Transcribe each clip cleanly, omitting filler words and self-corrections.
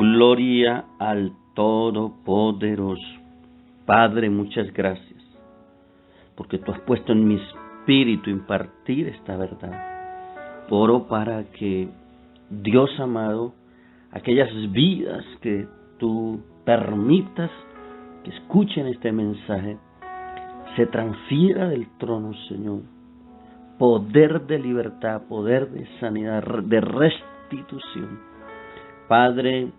Gloria al Todopoderoso. Padre, muchas gracias, porque tú has puesto en mi espíritu impartir esta verdad. Oro para que, Dios amado, aquellas vidas que tú permitas que escuchen este mensaje, se transfiera del trono, Señor. Poder de libertad, poder de sanidad, de restitución. Padre,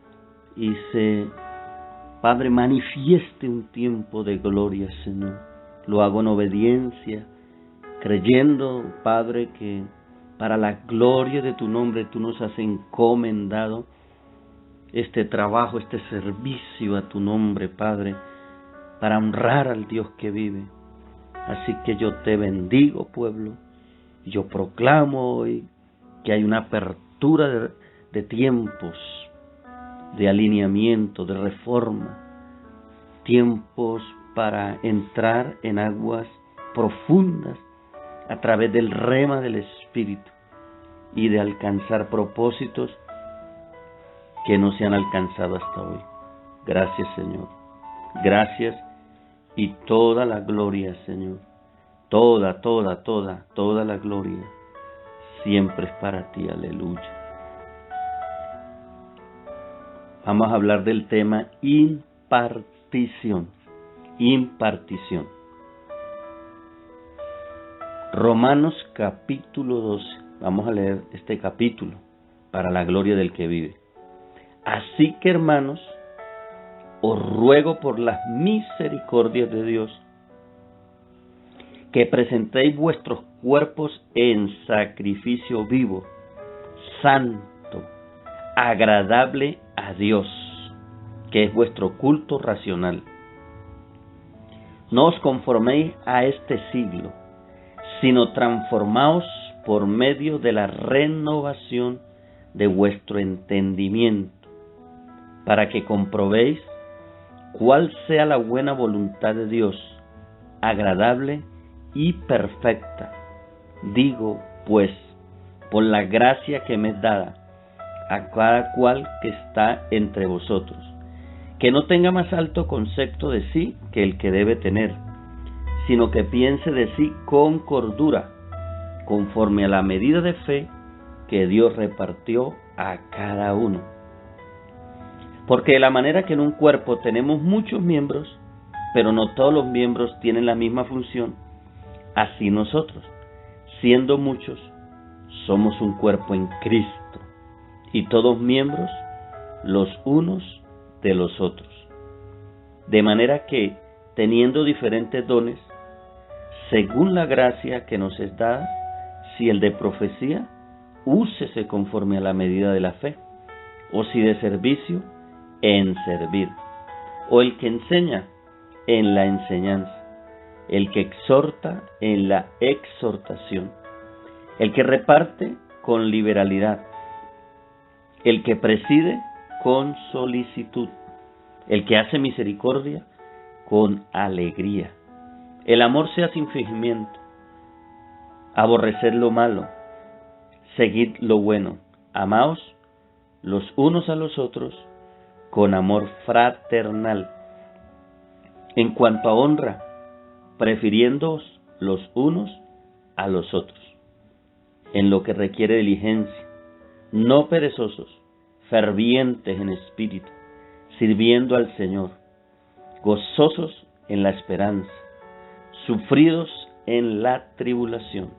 Padre, manifieste un tiempo de gloria, Señor. Lo hago en obediencia, creyendo, Padre, que para la gloria de tu nombre tú nos has encomendado este trabajo, este servicio a tu nombre, Padre, para honrar al Dios que vive. Así que yo te bendigo, pueblo, y yo proclamo hoy que hay una apertura de tiempos, de alineamiento, de reforma, tiempos para entrar en aguas profundas a través del rema del Espíritu y de alcanzar propósitos que no se han alcanzado hasta hoy. Gracias, Señor. Gracias y toda la gloria, Señor. Toda la gloria siempre es para ti. Aleluya. Vamos a hablar del tema impartición. Impartición. Romanos capítulo 12. Vamos a leer este capítulo para la gloria del que vive. Así que, hermanos, os ruego por las misericordias de Dios que presentéis vuestros cuerpos en sacrificio vivo, santo, agradable a Dios, que es vuestro culto racional. No os conforméis a este siglo, sino transformaos por medio de la renovación de vuestro entendimiento, para que comprobéis cuál sea la buena voluntad de Dios, agradable y perfecta. Digo, pues, por la gracia que me es dada, a cada cual que está entre vosotros, que no tenga más alto concepto de sí que el que debe tener, sino que piense de sí con cordura, conforme a la medida de fe que Dios repartió a cada uno. Porque de la manera que en un cuerpo tenemos muchos miembros, pero no todos los miembros tienen la misma función, así nosotros, siendo muchos, somos un cuerpo en Cristo, y todos miembros los unos de los otros. De manera que, teniendo diferentes dones, según la gracia que nos es dada, si el de profecía, úsese conforme a la medida de la fe, o si de servicio, en servir, o el que enseña, en la enseñanza, el que exhorta, en la exhortación, el que reparte, con liberalidad, el que preside, con solicitud, el que hace misericordia, con alegría. El amor sea sin fingimiento, aborreced lo malo, seguid lo bueno, amaos los unos a los otros con amor fraternal. En cuanto a honra, prefiriéndoos los unos a los otros. En lo que requiere diligencia, no perezosos, fervientes en espíritu, sirviendo al Señor, gozosos en la esperanza, sufridos en la tribulación,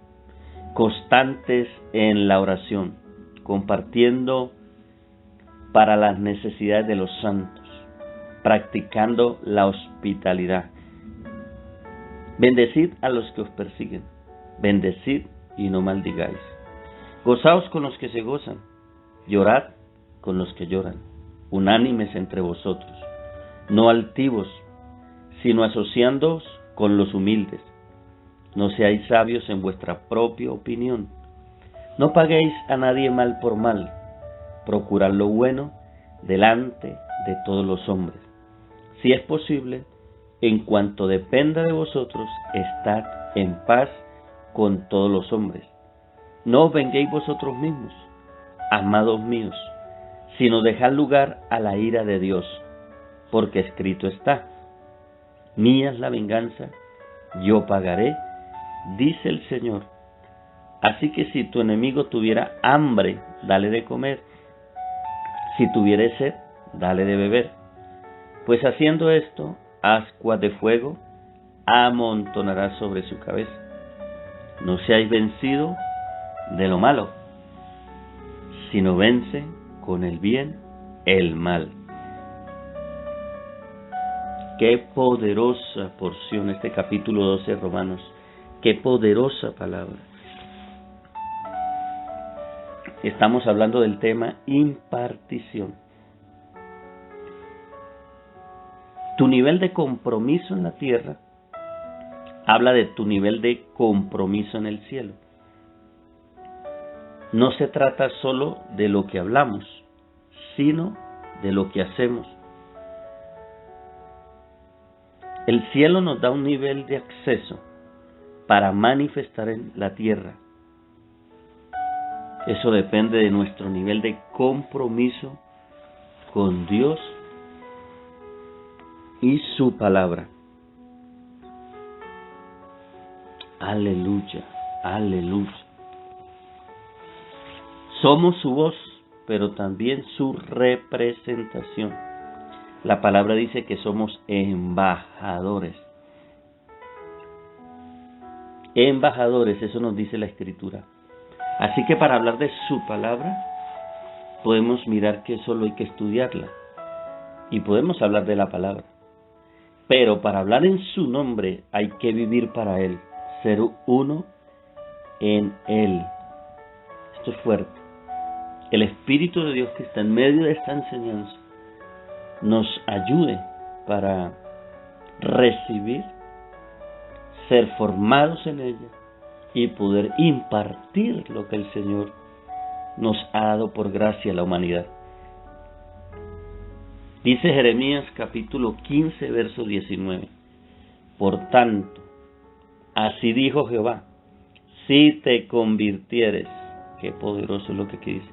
constantes en la oración, compartiendo para las necesidades de los santos, practicando la hospitalidad. Bendecid a los que os persiguen, bendecid y no maldigáis. Gozaos con los que se gozan, llorad con los que lloran, unánimes entre vosotros, no altivos, sino asociándoos con los humildes. No seáis sabios en vuestra propia opinión. No paguéis a nadie mal por mal. Procurad lo bueno delante de todos los hombres. Si es posible, en cuanto dependa de vosotros, estad en paz con todos los hombres. No os venguéis vosotros mismos, amados míos, sino dejar lugar a la ira de Dios, porque escrito está: mía es la venganza, yo pagaré, dice el Señor. Así que si tu enemigo tuviera hambre, dale de comer; si tuviere sed, dale de beber. Pues haciendo esto, ascuas de fuego amontonarás sobre su cabeza. No seáis vencido de lo malo, sino vence con el bien el mal. Qué poderosa porción este capítulo 12 de Romanos. Qué poderosa palabra. Estamos hablando del tema impartición. Tu nivel de compromiso en la tierra habla de tu nivel de compromiso en el cielo. No se trata solo de lo que hablamos, sino de lo que hacemos. El cielo nos da un nivel de acceso para manifestar en la tierra. Eso depende de nuestro nivel de compromiso con Dios y su palabra. Aleluya, aleluya. Somos su voz, pero también su representación. La palabra dice que somos embajadores. Embajadores, eso nos dice la Escritura. Así que para hablar de su palabra, podemos mirar que solo hay que estudiarla. Y podemos hablar de la palabra. Pero para hablar en su nombre hay que vivir para Él, ser uno en Él. Esto es fuerte. El Espíritu de Dios que está en medio de esta enseñanza nos ayude para recibir, ser formados en ella y poder impartir lo que el Señor nos ha dado por gracia a la humanidad. Dice Jeremías capítulo 15, verso 19. Por tanto, así dijo Jehová: si te convirtieres, qué poderoso es lo que aquí dice,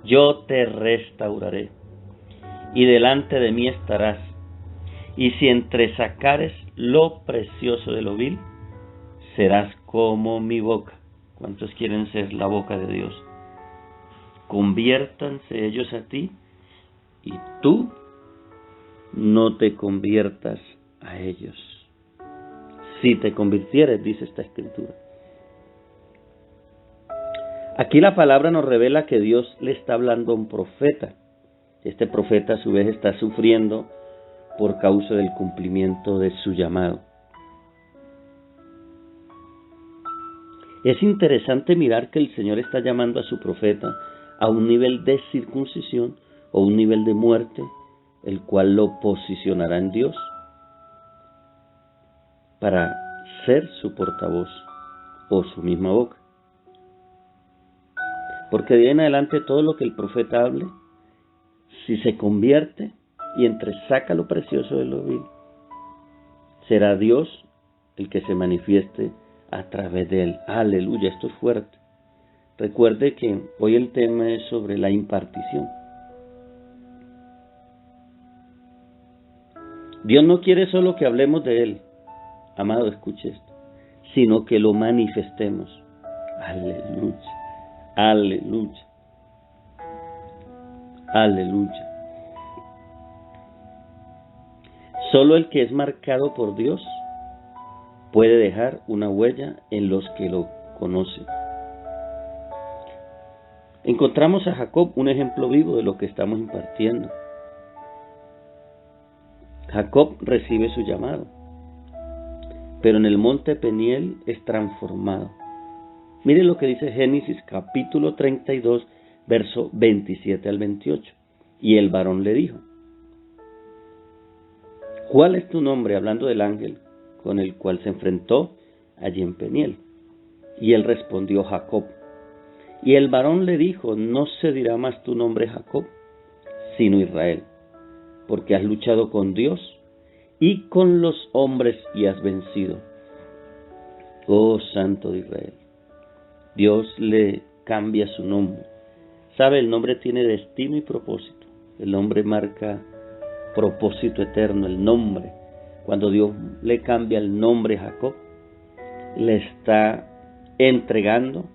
yo te restauraré, y delante de mí estarás, y si entresacares lo precioso de lo vil, serás como mi boca. ¿Cuántos quieren ser la boca de Dios? Conviértanse ellos a ti, y tú no te conviertas a ellos. Si te convirtieres, dice esta Escritura. Aquí la palabra nos revela que Dios le está hablando a un profeta. Este profeta a su vez está sufriendo por causa del cumplimiento de su llamado. Es interesante mirar que el Señor está llamando a su profeta a un nivel de circuncisión o un nivel de muerte, el cual lo posicionará en Dios para ser su portavoz o su misma boca. Porque de ahí en adelante todo lo que el profeta hable, si se convierte y entresaca lo precioso de lo vil, será Dios el que se manifieste a través de él. Aleluya, esto es fuerte. Recuerde que hoy el tema es sobre la impartición. Dios no quiere solo que hablemos de Él, amado, escuche esto, sino que lo manifestemos. Aleluya, aleluya, aleluya. Solo el que es marcado por Dios puede dejar una huella en los que lo conocen. Encontramos a Jacob, un ejemplo vivo de lo que estamos impartiendo. Jacob recibe su llamado, pero en el monte Peniel es transformado. Mire lo que dice Génesis capítulo 32, verso 27 al 28. Y el varón le dijo: ¿cuál es tu nombre? Hablando del ángel con el cual se enfrentó allí en Peniel. Y él respondió: Jacob. Y el varón le dijo: no se dirá más tu nombre Jacob, sino Israel, porque has luchado con Dios y con los hombres y has vencido. Oh Santo de Israel. Dios le cambia su nombre. Sabe, el nombre tiene destino y propósito. El nombre marca propósito eterno, el nombre. Cuando Dios le cambia el nombre a Jacob, le está entregando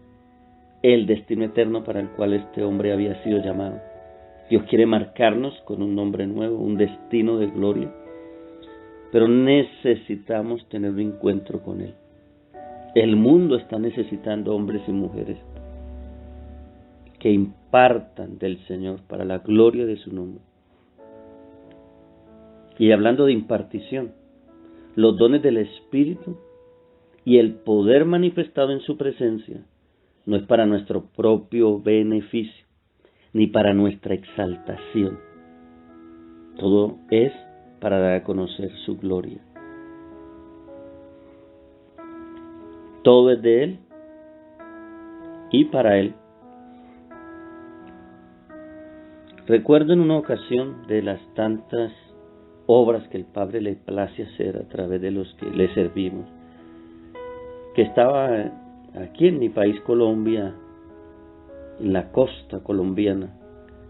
el destino eterno para el cual este hombre había sido llamado. Dios quiere marcarnos con un nombre nuevo, un destino de gloria, pero necesitamos tener un encuentro con Él. El mundo está necesitando hombres y mujeres que impartan del Señor para la gloria de su nombre. Y hablando de impartición, los dones del Espíritu y el poder manifestado en su presencia no es para nuestro propio beneficio, ni para nuestra exaltación. Todo es para dar a conocer su gloria. Todo es de Él y para Él. Recuerdo en una ocasión de las tantas obras que el Padre le place hacer a través de los que le servimos, que estaba aquí en mi país, Colombia, en la costa colombiana,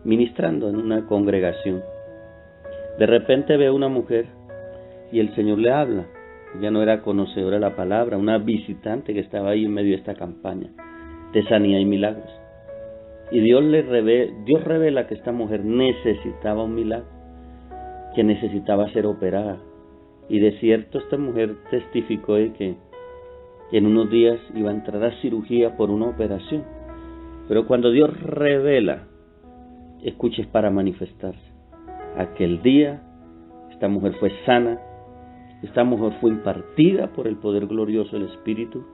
ministrando en una congregación. De repente veo una mujer y el Señor le habla. Ella no era conocedora de la palabra, una visitante que estaba ahí en medio de esta campaña de sanidad y milagros. Y Dios revela que esta mujer necesitaba un milagro, que necesitaba ser operada. Y de cierto esta mujer testificó de que en unos días iba a entrar a cirugía por una operación. Pero cuando Dios revela, escuches, para manifestarse. Aquel día esta mujer fue sana, esta mujer fue impartida por el poder glorioso del Espíritu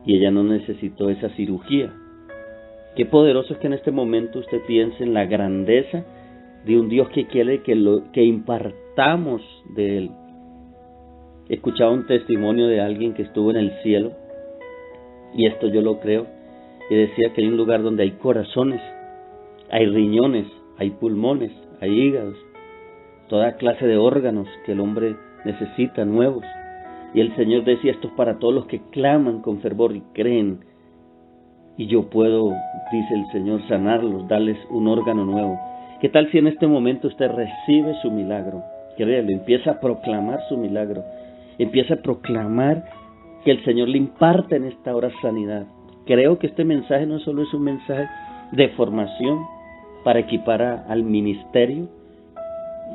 y ella no necesitó esa cirugía. Qué poderoso es que en este momento usted piense en la grandeza de un Dios que quiere que impartamos de Él. He escuchado un testimonio de alguien que estuvo en el cielo, y esto yo lo creo, y decía que hay un lugar donde hay corazones, hay riñones, hay pulmones, hay hígados, toda clase de órganos que el hombre necesita, nuevos. Y el Señor decía, esto es para todos los que claman con fervor y creen. Y yo puedo, dice el Señor, sanarlos, darles un órgano nuevo. ¿Qué tal si en este momento usted recibe su milagro? Créalo, empieza a proclamar su milagro. Empieza a proclamar que el Señor le imparte en esta hora sanidad. Creo que este mensaje no solo es un mensaje de formación para equipar al ministerio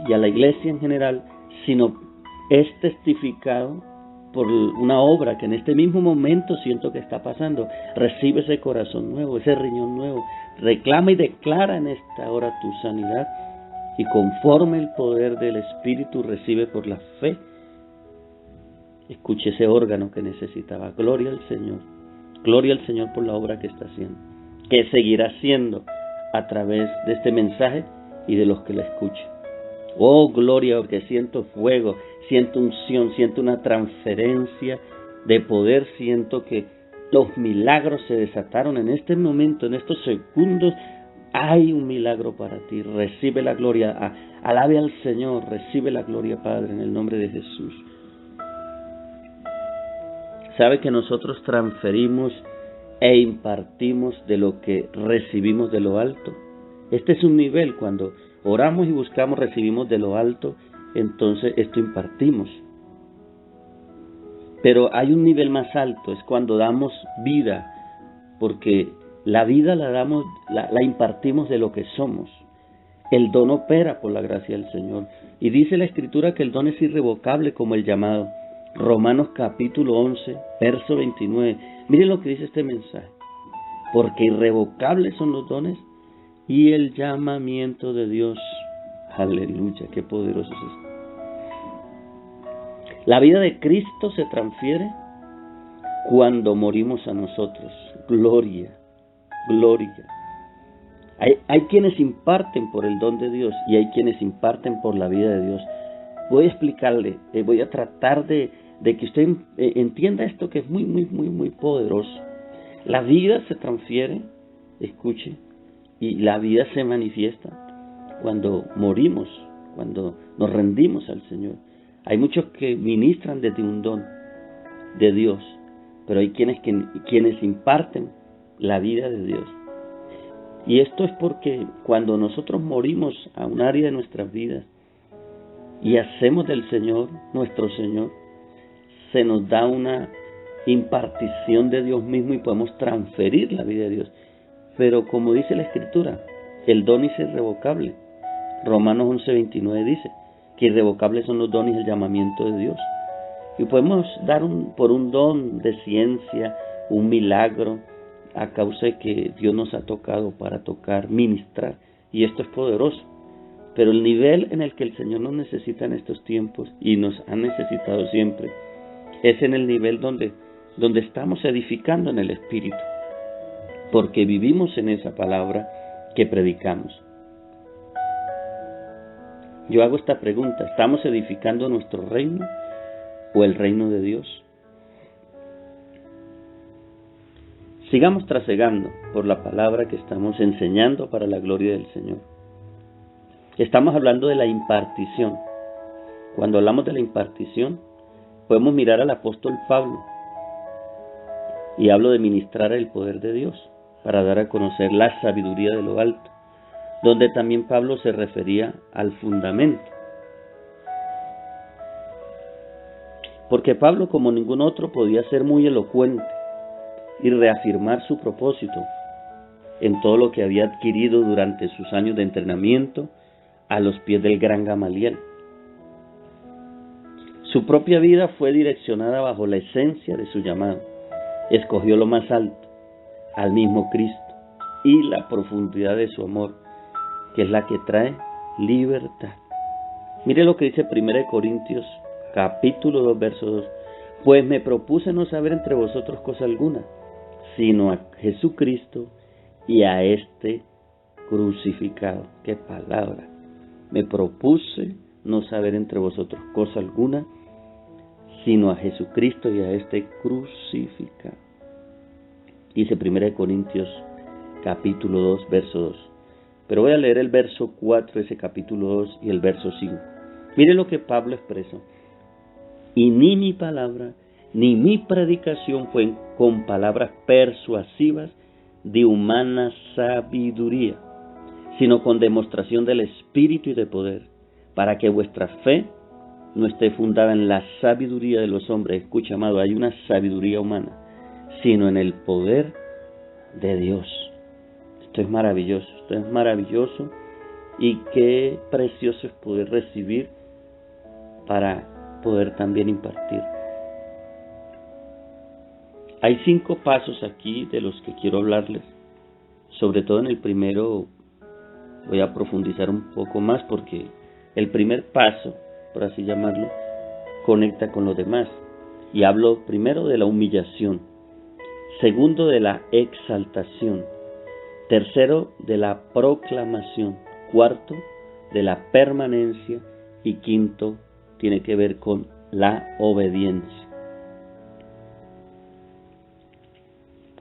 y a la iglesia en general, sino es testificado por una obra que en este mismo momento siento que está pasando. Recibe ese corazón nuevo, ese riñón nuevo. Reclama y declara en esta hora tu sanidad y conforme el poder del Espíritu recibe por la fe. Escuche ese órgano que necesitaba. Gloria al Señor. Gloria al Señor por la obra que está haciendo, que seguirá haciendo a través de este mensaje y de los que la escuchen. Oh, gloria, porque siento fuego, siento unción, siento una transferencia de poder, siento que los milagros se desataron en este momento, en estos segundos. Hay un milagro para ti. Recibe la gloria. Alabe al Señor. Recibe la gloria, Padre, en el nombre de Jesús. Sabe que nosotros transferimos e impartimos de lo que recibimos de lo alto. Este es un nivel. Cuando oramos y buscamos, recibimos de lo alto, entonces esto impartimos. Pero hay un nivel más alto, es cuando damos vida, porque la vida la impartimos de lo que somos. El don opera por la gracia del Señor. Y dice la Escritura que el don es irrevocable como el llamado. Romanos capítulo 11, verso 29. Miren lo que dice este mensaje. Porque irrevocables son los dones y el llamamiento de Dios. Aleluya, qué poderoso es esto. La vida de Cristo se transfiere cuando morimos a nosotros. Gloria, gloria. Hay quienes imparten por el don de Dios y hay quienes imparten por la vida de Dios. Voy a explicarle, voy a tratar de que usted entienda esto que es muy, muy, muy, muy poderoso. La vida se transfiere, escuche, y la vida se manifiesta cuando morimos, cuando nos rendimos al Señor. Hay muchos que ministran desde un don de Dios, pero hay quienes imparten la vida de Dios. Y esto es porque cuando nosotros morimos a un área de nuestras vidas y hacemos del Señor nuestro Señor, se nos da una impartición de Dios mismo y podemos transferir la vida de Dios. Pero como dice la Escritura, el don es irrevocable. Romanos 11:29 dice que irrevocables son los dones y el llamamiento de Dios. Y podemos dar por un don de ciencia, un milagro, a causa de que Dios nos ha tocado para tocar, ministrar. Y esto es poderoso. Pero el nivel en el que el Señor nos necesita en estos tiempos, y nos ha necesitado siempre, es en el nivel donde estamos edificando en el Espíritu. Porque vivimos en esa palabra que predicamos. Yo hago esta pregunta: ¿estamos edificando nuestro reino o el reino de Dios? Sigamos trasegando por la palabra que estamos enseñando para la gloria del Señor. Estamos hablando de la impartición. Cuando hablamos de la impartición, podemos mirar al apóstol Pablo. Y hablo de ministrar el poder de Dios para dar a conocer la sabiduría de lo alto, donde también Pablo se refería al fundamento. Porque Pablo, como ningún otro, podía ser muy elocuente y reafirmar su propósito en todo lo que había adquirido durante sus años de entrenamiento a los pies del gran Gamaliel. Su propia vida fue direccionada bajo la esencia de su llamado. Escogió lo más alto, al mismo Cristo, y la profundidad de su amor, que es la que trae libertad. Mire lo que dice 1 Corintios, capítulo 2, verso 2. Pues me propuse no saber entre vosotros cosa alguna, sino a Jesucristo y a este crucificado. ¡Qué palabra! Me propuse no saber entre vosotros cosa alguna, sino a Jesucristo y a este crucificado. Dice 1 Corintios capítulo 2, verso 2. Pero voy a leer el verso 4 de ese capítulo 2 y el verso 5. Mire lo que Pablo expresó. Y ni mi palabra, ni mi predicación fue con palabras persuasivas de humana sabiduría, sino con demostración del Espíritu y de poder, para que vuestra fe no esté fundada en la sabiduría de los hombres. Escucha, amado, hay una sabiduría humana, sino en el poder de Dios. Esto es maravilloso, y qué precioso es poder recibir para poder también impartir. Hay 5 pasos aquí de los que quiero hablarles. Sobre todo en el primero voy a profundizar un poco más, porque el primer paso, por así llamarlo, conecta con los demás. Y hablo primero de la humillación, segundo de la exaltación, tercero de la proclamación, cuarto de la permanencia y quinto tiene que ver con la obediencia.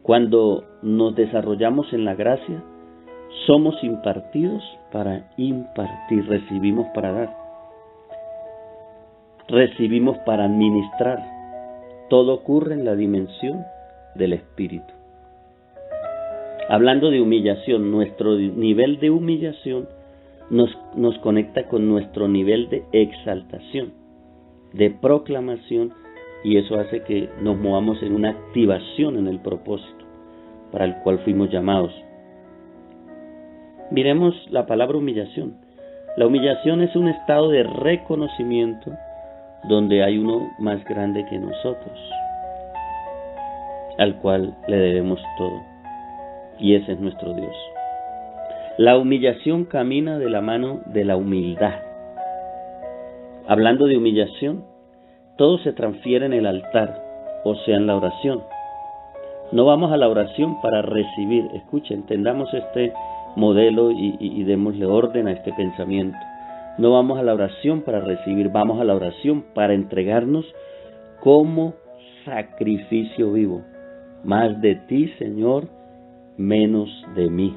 Cuando nos desarrollamos en la gracia, somos impartidos para impartir, recibimos para dar, recibimos para administrar. Todo ocurre en la dimensión del Espíritu. Hablando de humillación, nuestro nivel de humillación nos conecta con nuestro nivel de exaltación, de proclamación, y eso hace que nos movamos en una activación en el propósito para el cual fuimos llamados. Miremos la palabra humillación. La humillación es un estado de reconocimiento donde hay uno más grande que nosotros, al cual le debemos todo, y ese es nuestro Dios. La humillación camina de la mano de la humildad. Hablando de humillación, todo se transfiere en el altar, o sea, en la oración. No vamos a la oración para recibir. Escuchen, entendamos este modelo y démosle orden a este pensamiento. No vamos a la oración para recibir, vamos a la oración para entregarnos como sacrificio vivo. Más de ti, Señor, menos de mí.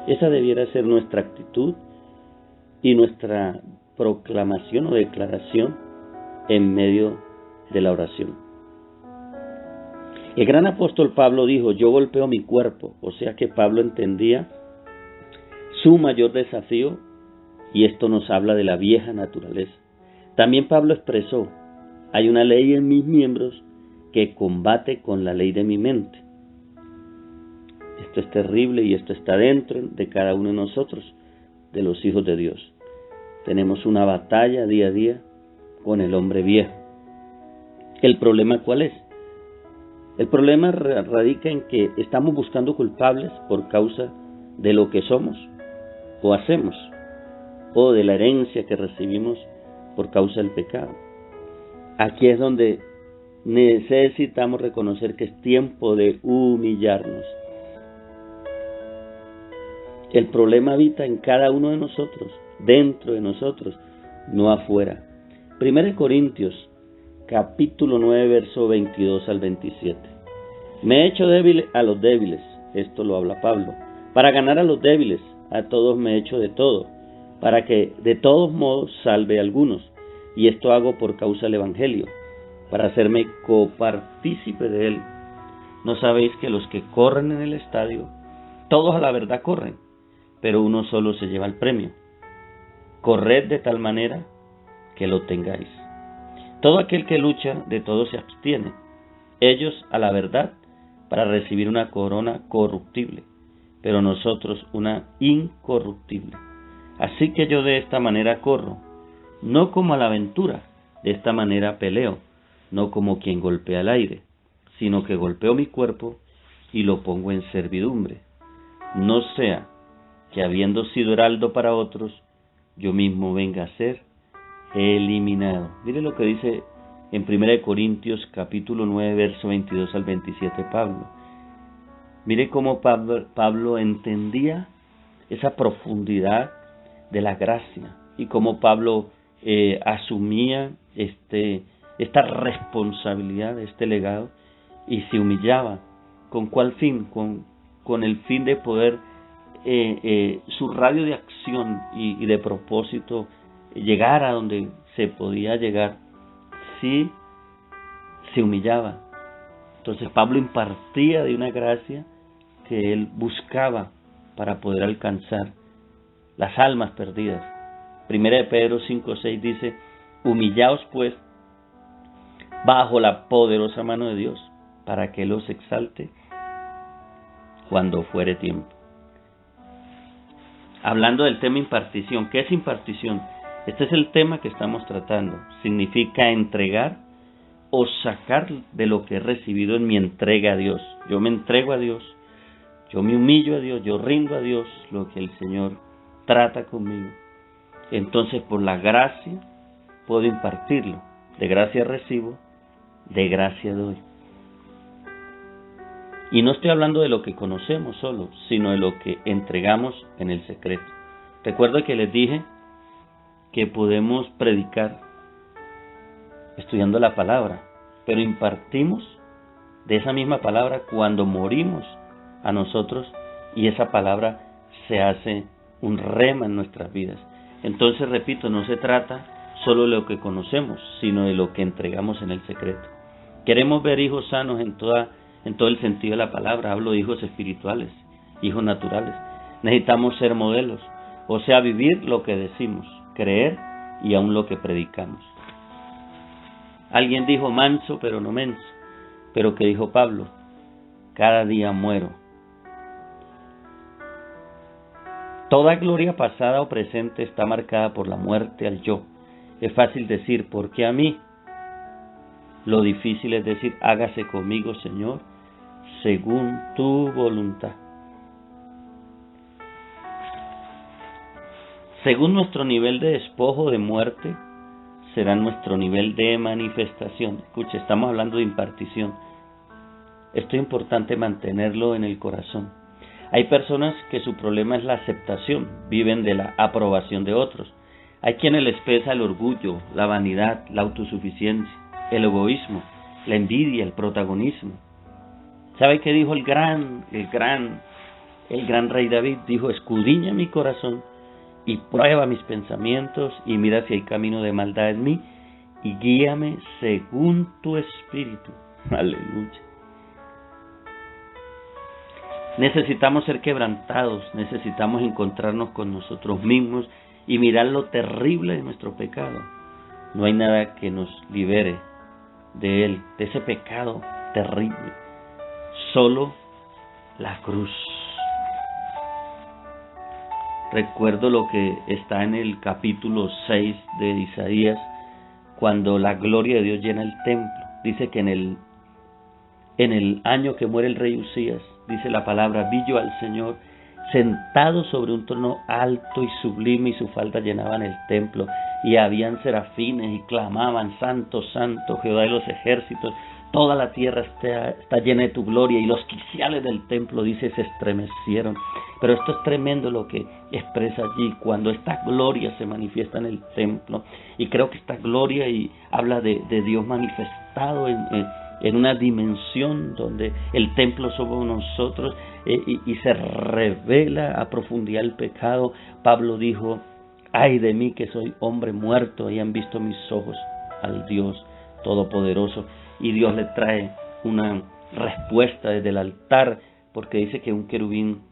Esa debiera ser nuestra actitud y nuestra proclamación o declaración en medio de la oración. El gran apóstol Pablo dijo: yo golpeo mi cuerpo. O sea que Pablo entendía su mayor desafío, y esto nos habla de la vieja naturaleza. También Pablo expresó: hay una ley en mis miembros que combate con la ley de mi mente. Esto es terrible y esto está dentro de cada uno de nosotros, de los hijos de Dios. Tenemos una batalla día a día con el hombre viejo. ¿El problema cuál es? El problema radica en que estamos buscando culpables por causa de lo que somos o hacemos, o de la herencia que recibimos por causa del pecado. Aquí es donde necesitamos reconocer que es tiempo de humillarnos. El problema habita en cada uno de nosotros, dentro de nosotros, no afuera. 1 Corintios, capítulo 9, verso 22 al 27. Me he hecho débil a los débiles, esto lo habla Pablo, para ganar a los débiles. A todos me he hecho de todo, para que de todos modos salve a algunos. Y esto hago por causa del Evangelio, para hacerme copartícipe de él. ¿No sabéis que los que corren en el estadio, todos a la verdad corren, pero uno solo se lleva el premio? Corred de tal manera que lo tengáis. Todo aquel que lucha, de todo se abstiene. Ellos a la verdad, para recibir una corona corruptible, pero nosotros una incorruptible. Así que yo de esta manera corro, no como a la aventura, de esta manera peleo, no como quien golpea el aire, sino que golpeo mi cuerpo y lo pongo en servidumbre. No sea que habiendo sido heraldo para otros, yo mismo venga a ser eliminado. Mire lo que dice en 1 Corintios capítulo 9, verso 22 al 27 Pablo. Mire cómo Pablo entendía esa profundidad de la gracia y cómo Pablo asumía esta responsabilidad, este legado, y se humillaba. ¿Con cuál fin? Con el fin de poder su radio de acción y de propósito llegar a donde se podía llegar si se humillaba. Entonces Pablo impartía de una gracia que él buscaba para poder alcanzar las almas perdidas. 1 Pedro 5:6 dice: humillaos pues bajo la poderosa mano de Dios, para que Él os exalte cuando fuere tiempo. Hablando del tema impartición, ¿qué es impartición? Este es el tema que estamos tratando. Significa entregar o sacar de lo que he recibido en mi entrega a Dios. Yo me entrego a Dios, yo me humillo a Dios, yo rindo a Dios lo que el Señor trata conmigo. Entonces, por la gracia puedo impartirlo. De gracia recibo, de gracia doy. Y no estoy hablando de lo que conocemos solo, sino de lo que entregamos en el secreto. Recuerdo que les dije que podemos predicar estudiando la palabra, pero impartimos de esa misma palabra cuando morimos a nosotros y esa palabra se hace un rema en nuestras vidas. Entonces, repito, no se trata solo de lo que conocemos, sino de lo que entregamos en el secreto. Queremos ver hijos sanos en todo el sentido de la palabra. Hablo de hijos espirituales, hijos naturales. Necesitamos ser modelos, o sea, vivir lo que decimos, creer y aún lo que predicamos. Alguien dijo manso pero no menso, pero ¿qué dijo Pablo? Cada día muero. Toda gloria pasada o presente está marcada por la muerte al yo. Es fácil decir, ¿por qué a mí? Lo difícil es decir, hágase conmigo, Señor, según tu voluntad. Según nuestro nivel de despojo de muerte, será nuestro nivel de manifestación. Escuche, estamos hablando de impartición. Esto es importante mantenerlo en el corazón. Hay personas que su problema es la aceptación, viven de la aprobación de otros. Hay quienes les pesa el orgullo, la vanidad, la autosuficiencia, el egoísmo, la envidia, el protagonismo. ¿Sabe qué dijo el gran rey David? Dijo, escudriña mi corazón y prueba mis pensamientos y mira si hay camino de maldad en mí y guíame según tu espíritu. Aleluya. Necesitamos ser quebrantados, necesitamos encontrarnos con nosotros mismos y mirar lo terrible de nuestro pecado. No hay nada que nos libere de él, de ese pecado terrible. Solo la cruz. Recuerdo lo que está en el capítulo 6 de Isaías, cuando la gloria de Dios llena el templo. Dice que en el año que muere el rey Usías, dice la palabra, vi yo al Señor sentado sobre un trono alto y sublime, y su falda llenaban el templo, y habían serafines y clamaban, santo, santo, Jehová de los ejércitos, toda la tierra está llena de tu gloria. Y los quiciales del templo, dice, se estremecieron. Pero esto es tremendo lo que expresa allí, cuando esta gloria se manifiesta en el templo. Y creo que esta gloria y habla de Dios manifestado en una dimensión donde el templo somos nosotros, y se revela a profundidad el pecado. Pablo dijo, ay de mí que soy hombre muerto, y han visto mis ojos al Dios Todopoderoso. Y Dios le trae una respuesta desde el altar, porque dice que un querubín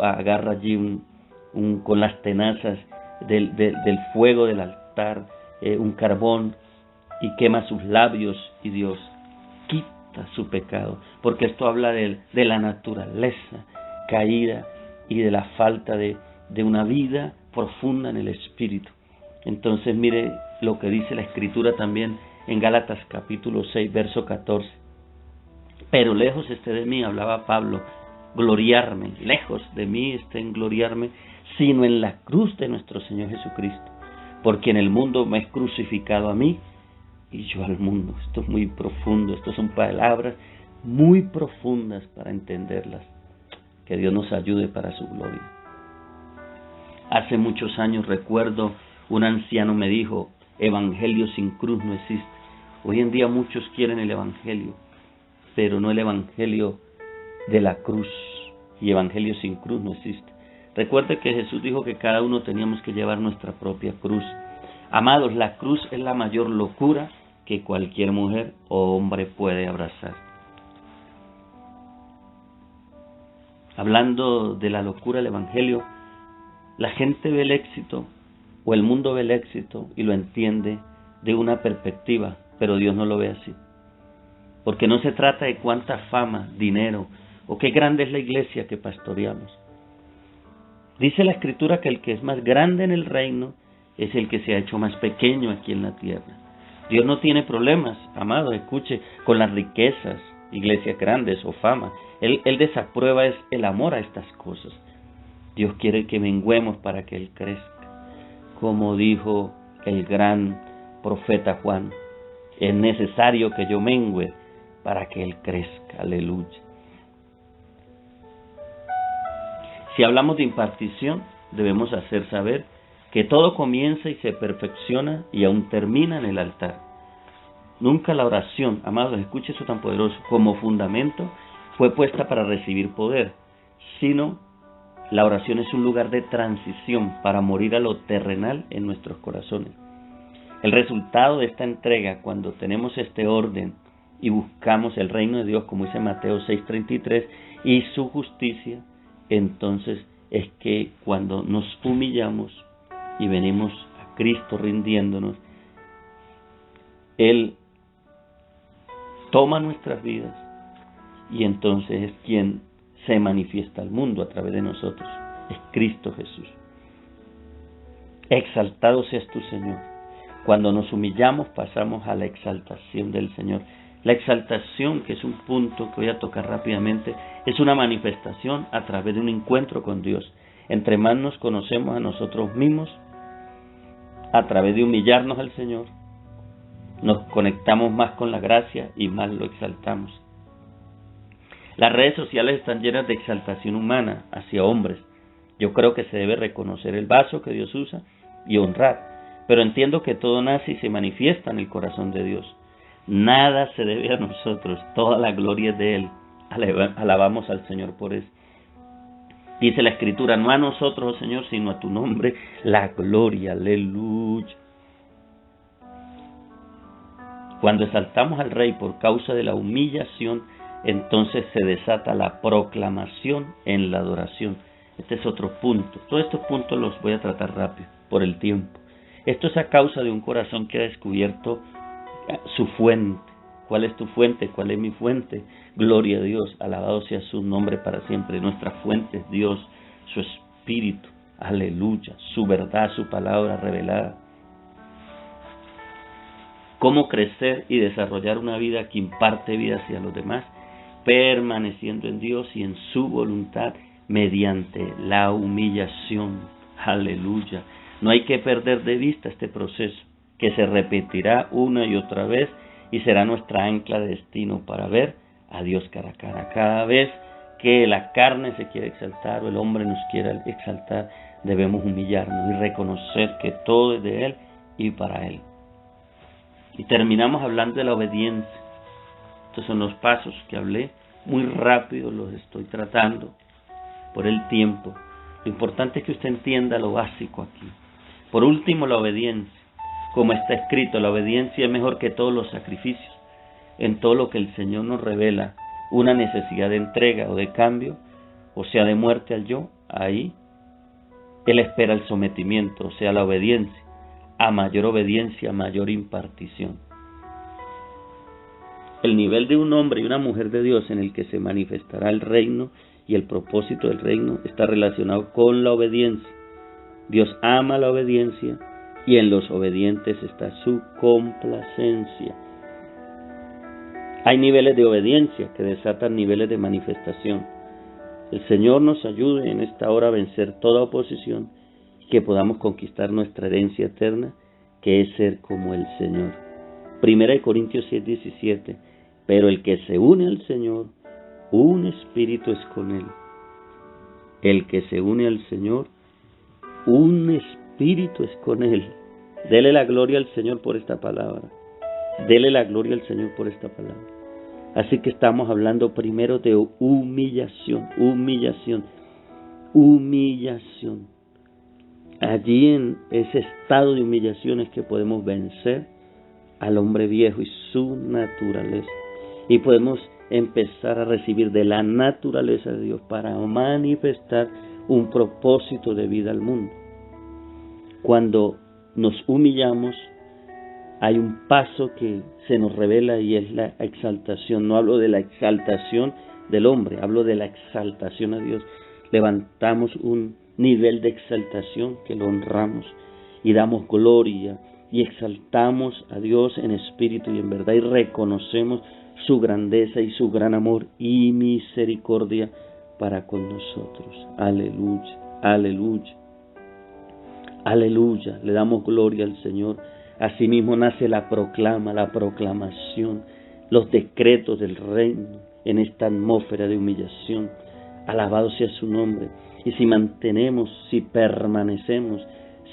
agarra allí con las tenazas del fuego del altar, un carbón, y quema sus labios, y Dios quita su pecado, porque esto habla de la naturaleza caída y de la falta de una vida profunda en el Espíritu. Entonces mire lo que dice la Escritura también en Gálatas capítulo 6, verso 14. Pero lejos esté de mí, hablaba Pablo, gloriarme, lejos de mí esté en gloriarme, sino en la cruz de nuestro Señor Jesucristo, porque en el mundo me es crucificado a mí y yo al mundo. Esto es muy profundo, estas son palabras muy profundas para entenderlas. Que Dios nos ayude para su gloria. Hace muchos años recuerdo, un anciano me dijo, evangelio sin cruz no existe. Hoy en día muchos quieren el evangelio, pero no el evangelio de la cruz, y evangelio sin cruz no existe. Recuerde que Jesús dijo que cada uno teníamos que llevar nuestra propia cruz. Amados, la cruz es la mayor locura que cualquier mujer o hombre puede abrazar. Hablando de la locura del evangelio, la gente ve el éxito, o el mundo ve el éxito y lo entiende de una perspectiva, pero Dios no lo ve así. Porque no se trata de cuánta fama, dinero, o qué grande es la iglesia que pastoreamos. Dice la Escritura que el que es más grande en el reino es el que se ha hecho más pequeño aquí en la tierra. Dios no tiene problemas, amado, escuche, con las riquezas, iglesias grandes o fama. Él desaprueba es el amor a estas cosas. Dios quiere que menguemos para que Él crezca. Como dijo el gran profeta Juan, es necesario que yo mengüe para que Él crezca. Aleluya. Si hablamos de impartición, debemos hacer saber que todo comienza y se perfecciona y aún termina en el altar. Nunca la oración, amados, escuche eso tan poderoso, como fundamento fue puesta para recibir poder, sino la oración es un lugar de transición para morir a lo terrenal en nuestros corazones. El resultado de esta entrega, cuando tenemos este orden y buscamos el reino de Dios, como dice Mateo 6:33, y su justicia, entonces es que cuando nos humillamos y venimos a Cristo rindiéndonos, Él toma nuestras vidas y entonces es quien se manifiesta al mundo a través de nosotros. Es Cristo Jesús. Exaltado seas tú, Señor. Cuando nos humillamos pasamos a la exaltación del Señor. La exaltación, que es un punto que voy a tocar rápidamente, es una manifestación a través de un encuentro con Dios. Entre más nos conocemos a nosotros mismos, a través de humillarnos al Señor, nos conectamos más con la gracia y más lo exaltamos. Las redes sociales están llenas de exaltación humana hacia hombres. Yo creo que se debe reconocer el vaso que Dios usa y honrar, pero entiendo que todo nace y se manifiesta en el corazón de Dios. Nada se debe a nosotros, toda la gloria es de Él. Alabamos al Señor por eso. Dice la Escritura, no a nosotros, oh Señor, sino a tu nombre, la gloria, aleluya. Cuando exaltamos al Rey por causa de la humillación entonces se desata la proclamación en la adoración. Este es otro punto. Todos estos puntos los voy a tratar rápido por el tiempo. Esto es a causa de un corazón que ha descubierto su fuente. ¿Cuál es tu fuente? ¿Cuál es mi fuente? Gloria a Dios, alabado sea su nombre para siempre. Nuestra fuente es Dios, su Espíritu, aleluya, su verdad, su palabra revelada. ¿Cómo crecer y desarrollar una vida que imparte vida hacia los demás? Permaneciendo en Dios y en su voluntad mediante la humillación, aleluya. No hay que perder de vista este proceso, que se repetirá una y otra vez y será nuestra ancla de destino para ver a Dios cara a cara. Cada vez que la carne se quiere exaltar o el hombre nos quiera exaltar, debemos humillarnos y reconocer que todo es de Él y para Él. Y terminamos hablando de la obediencia. Estos son los pasos que hablé, muy rápido los estoy tratando por el tiempo. Lo importante es que usted entienda lo básico aquí. Por último, la obediencia. Como está escrito, la obediencia es mejor que todos los sacrificios. En todo lo que el Señor nos revela una necesidad de entrega o de cambio, o sea, de muerte al yo, ahí Él espera el sometimiento, o sea, la obediencia. A mayor obediencia, mayor impartición. El nivel de un hombre y una mujer de Dios en el que se manifestará el reino y el propósito del reino está relacionado con la obediencia. Dios ama la obediencia y en los obedientes está su complacencia. Hay niveles de obediencia que desatan niveles de manifestación. El Señor nos ayude en esta hora a vencer toda oposición y que podamos conquistar nuestra herencia eterna, que es ser como el Señor. 1 Corintios 7:17. Pero el que se une al Señor, un espíritu es con Él. El que se une al Señor, un espíritu es con Él. Dele la gloria al Señor por esta palabra. Dele la gloria al Señor por esta palabra. Así que estamos hablando primero de humillación. Allí en ese estado de humillación es que podemos vencer al hombre viejo y su naturaleza. Y podemos empezar a recibir de la naturaleza de Dios para manifestar un propósito de vida al mundo. Cuando nos humillamos, hay un paso que se nos revela y es la exaltación. No hablo de la exaltación del hombre, hablo de la exaltación a Dios. Levantamos un nivel de exaltación que lo honramos y damos gloria y exaltamos a Dios en espíritu y en verdad y reconocemos su grandeza y su gran amor y misericordia para con nosotros. Aleluya, aleluya, aleluya. Le damos gloria al Señor. Asimismo nace la proclamación, los decretos del reino en esta atmósfera de humillación. Alabado sea su nombre. Y si mantenemos, si permanecemos,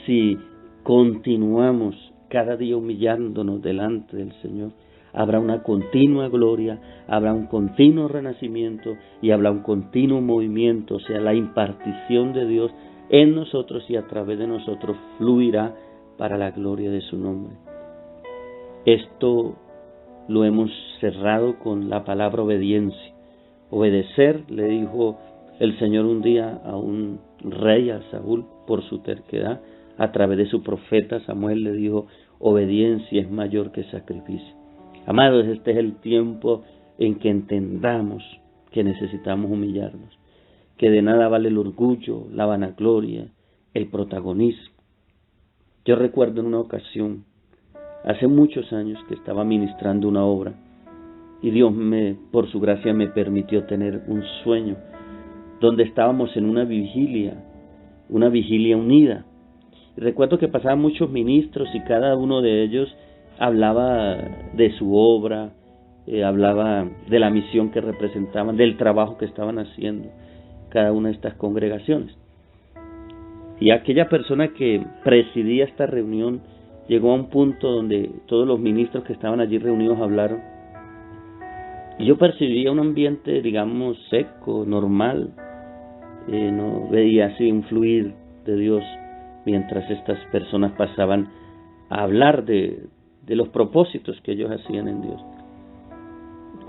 si continuamos cada día humillándonos delante del Señor, habrá una continua gloria, habrá un continuo renacimiento y habrá un continuo movimiento, o sea, la impartición de Dios en nosotros y a través de nosotros fluirá para la gloria de su nombre. Esto lo hemos cerrado con la palabra obediencia. Obedecer, le dijo el Señor un día a un rey, a Saúl, por su terquedad. A través de su profeta Samuel le dijo, obediencia es mayor que sacrificio. Amados, este es el tiempo en que entendamos que necesitamos humillarnos, que de nada vale el orgullo, la vanagloria, el protagonismo. Yo recuerdo en una ocasión, hace muchos años, que estaba ministrando una obra y Dios por su gracia me permitió tener un sueño donde estábamos en una vigilia unida. Y recuerdo que pasaban muchos ministros y cada uno de ellos hablaba de su obra, hablaba de la misión que representaban, del trabajo que estaban haciendo cada una de estas congregaciones. Y aquella persona que presidía esta reunión llegó a un punto donde todos los ministros que estaban allí reunidos hablaron. Y yo percibía un ambiente, digamos, seco, normal. No veía así un fluir de Dios mientras estas personas pasaban a hablar de los propósitos que ellos hacían en Dios.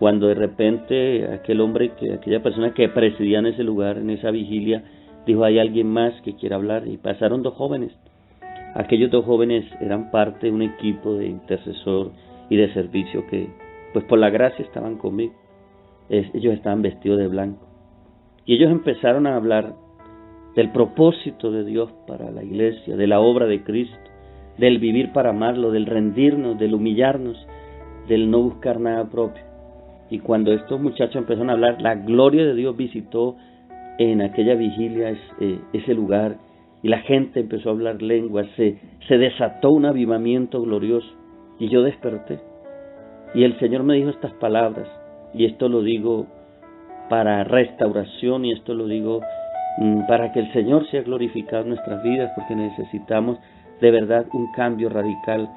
cuando de repente aquella persona que presidía en ese lugar, en esa vigilia, dijo: hay alguien más que quiere hablar, y pasaron 2 jóvenes. Aquellos 2 jóvenes eran parte de un equipo de intercesor y de servicio que, pues por la gracia, estaban conmigo. Ellos estaban vestidos de blanco. Y ellos empezaron a hablar del propósito de Dios para la iglesia, de la obra de Cristo, del vivir para amarlo, del rendirnos, del humillarnos, del no buscar nada propio. Y cuando estos muchachos empezaron a hablar, la gloria de Dios visitó en aquella vigilia ese lugar, y la gente empezó a hablar lenguas, se desató un avivamiento glorioso, y yo desperté. Y el Señor me dijo estas palabras, y esto lo digo para restauración, y esto lo digo para que el Señor sea glorificado en nuestras vidas, porque necesitamos de verdad un cambio radical.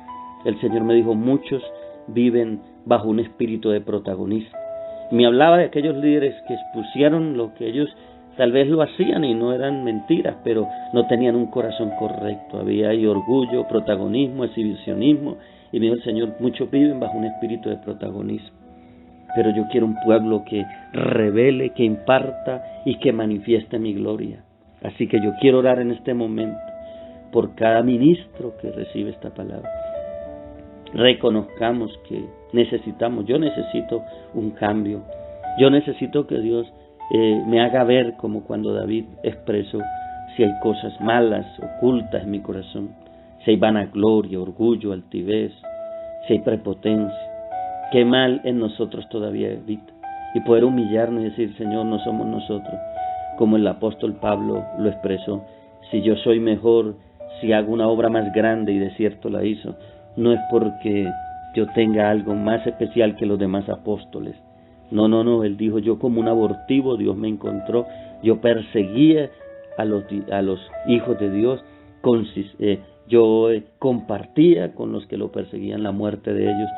El Señor me dijo: muchos viven bajo un espíritu de protagonismo. Me hablaba de aquellos líderes que expusieron lo que ellos tal vez lo hacían y no eran mentiras, pero no tenían un corazón correcto. Había ahí orgullo, protagonismo, exhibicionismo, y me dijo el Señor: muchos viven bajo un espíritu de protagonismo. Pero yo quiero un pueblo que revele, que imparta y que manifieste mi gloria. Así que yo quiero orar en este momento por cada ministro que recibe esta palabra. Reconozcamos que yo necesito un cambio. Yo necesito que Dios me haga ver, como cuando David expresó, si hay cosas malas, ocultas en mi corazón, si hay vanagloria, orgullo, altivez, si hay prepotencia, qué mal en nosotros todavía habita, y poder humillarnos y decir: Señor, no somos nosotros, como el apóstol Pablo lo expresó: si yo soy mejor, si hago una obra más grande, y de cierto la hizo, no es porque yo tenga algo más especial que los demás apóstoles. No, él dijo: yo como un abortivo Dios me encontró, yo perseguía a los hijos de Dios, yo compartía con los que lo perseguían la muerte de ellos,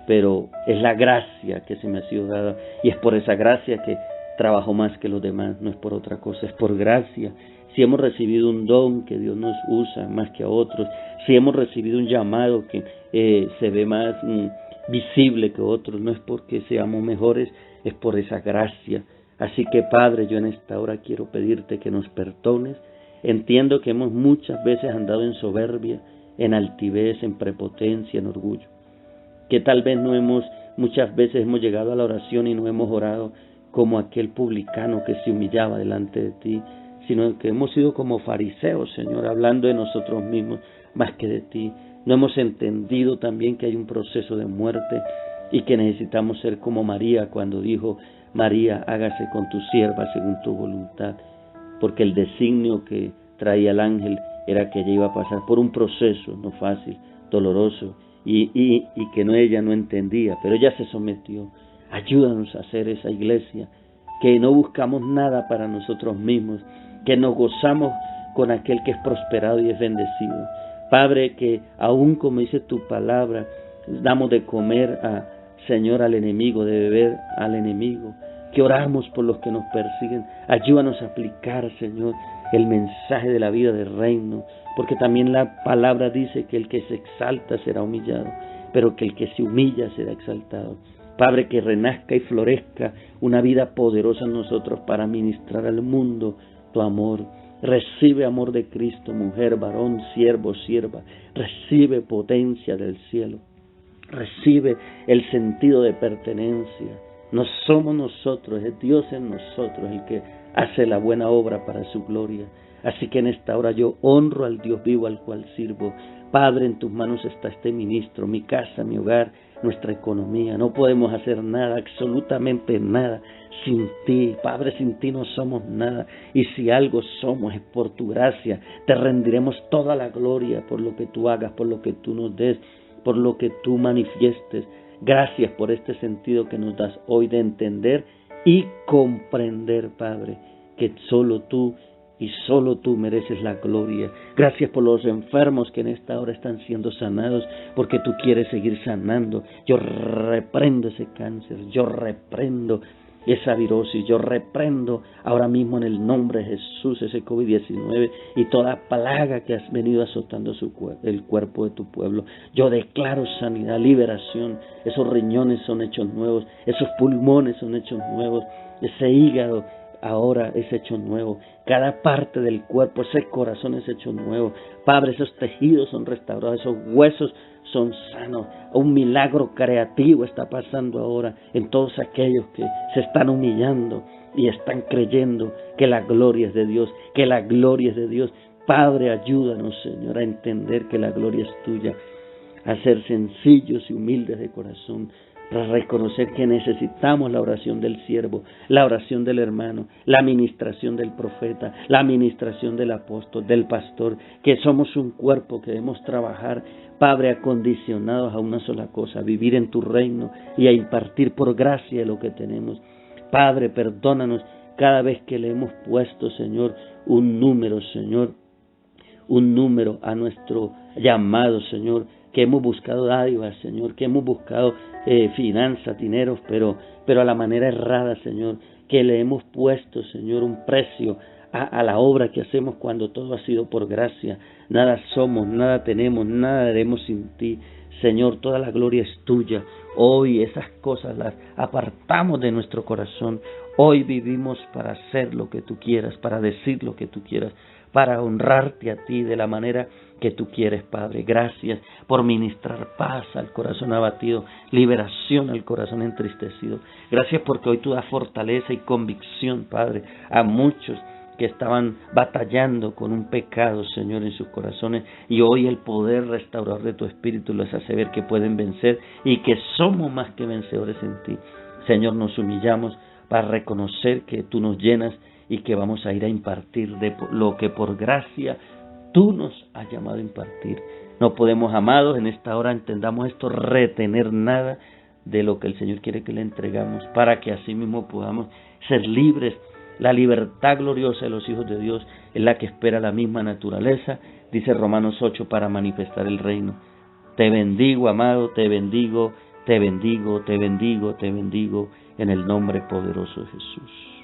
pero es la gracia que se me ha sido dada, y es por esa gracia que trabajo más que los demás, no es por otra cosa, es por gracia. Si hemos recibido un don que Dios nos usa más que a otros, si hemos recibido un llamado que se ve más visible que otros, no es porque seamos mejores, es por esa gracia. Así que, Padre, yo en esta hora quiero pedirte que nos perdones. Entiendo que hemos muchas veces andado en soberbia, en altivez, en prepotencia, en orgullo, que tal vez muchas veces hemos llegado a la oración y no hemos orado como aquel publicano que se humillaba delante de ti, sino que hemos sido como fariseos, Señor, hablando de nosotros mismos más que de ti. No hemos entendido también que hay un proceso de muerte y que necesitamos ser como María cuando dijo: María, hágase con tu sierva según tu voluntad, porque el designio que traía el ángel era que ella iba a pasar por un proceso no fácil, doloroso, y que ella no entendía, pero ella se sometió. Ayúdanos a hacer esa iglesia, que no buscamos nada para nosotros mismos, que nos gozamos con aquel que es prosperado y es bendecido. Padre, que aún como dice tu palabra, damos de comer Señor, al enemigo, de beber al enemigo, que oramos por los que nos persiguen. Ayúdanos a aplicar, Señor, el mensaje de la vida del reino, porque también la palabra dice que el que se exalta será humillado, pero que el que se humilla será exaltado. Padre, que renazca y florezca una vida poderosa en nosotros para ministrar al mundo tu amor. Recibe amor de Cristo, mujer, varón, siervo, sierva. Recibe potencia del cielo. Recibe el sentido de pertenencia. No somos nosotros, es Dios en nosotros el que hace la buena obra para su gloria. Así que en esta hora yo honro al Dios vivo al cual sirvo. Padre, en tus manos está este ministro, mi casa, mi hogar, nuestra economía. No podemos hacer nada, absolutamente nada, sin ti. Padre, sin ti no somos nada. Y si algo somos es por tu gracia. Te rendiremos toda la gloria por lo que tú hagas, por lo que tú nos des, por lo que tú manifiestes. Gracias por este sentido que nos das hoy de entender y comprender, Padre, que solo tú y solo tú mereces la gloria. Gracias por los enfermos que en esta hora están siendo sanados, porque tú quieres seguir sanando. Yo reprendo ese cáncer, yo reprendo esa virosis. Yo reprendo ahora mismo en el nombre de Jesús ese COVID-19 y toda plaga que has venido azotando el cuerpo de tu pueblo. Yo declaro sanidad, liberación. Esos riñones son hechos nuevos, esos pulmones son hechos nuevos, ese hígado ahora es hecho nuevo, cada parte del cuerpo, ese corazón es hecho nuevo. Padre, esos tejidos son restaurados, esos huesos son sanos. Un milagro creativo está pasando ahora en todos aquellos que se están humillando y están creyendo que la gloria es de Dios, que la gloria es de Dios. Padre, ayúdanos, Señor, a entender que la gloria es tuya, a ser sencillos y humildes de corazón, para reconocer que necesitamos la oración del siervo, la oración del hermano, la administración del profeta, la administración del apóstol, del pastor, que somos un cuerpo que debemos trabajar, Padre, acondicionados a una sola cosa, a vivir en tu reino y a impartir por gracia lo que tenemos. Padre, perdónanos cada vez que le hemos puesto, Señor, un número, Señor, un número a nuestro llamado, Señor, que hemos buscado dádivas, Señor, que hemos buscado finanzas, dineros, pero a la manera errada, Señor, que le hemos puesto, Señor, un precio a la obra que hacemos cuando todo ha sido por gracia. Nada somos, nada tenemos, nada haremos sin ti. Señor, toda la gloria es tuya. Hoy esas cosas las apartamos de nuestro corazón. Hoy vivimos para hacer lo que tú quieras, para decir lo que tú quieras, para honrarte a ti de la manera que tú quieres, Padre. Gracias por ministrar paz al corazón abatido, liberación al corazón entristecido. Gracias porque hoy tú das fortaleza y convicción, Padre, a muchos que estaban batallando con un pecado, Señor, en sus corazones, y hoy el poder restaurador de tu Espíritu les hace ver que pueden vencer y que somos más que vencedores en ti. Señor, nos humillamos para reconocer que tú nos llenas y que vamos a ir a impartir de lo que por gracia tú nos has llamado a impartir. No podemos, amados, en esta hora entendamos esto, retener nada de lo que el Señor quiere que le entregamos, para que así mismo podamos ser libres. La libertad gloriosa de los hijos de Dios es la que espera la misma naturaleza, dice Romanos 8, para manifestar el reino. Te bendigo, amado, te bendigo, te bendigo, te bendigo, te bendigo, en el nombre poderoso de Jesús.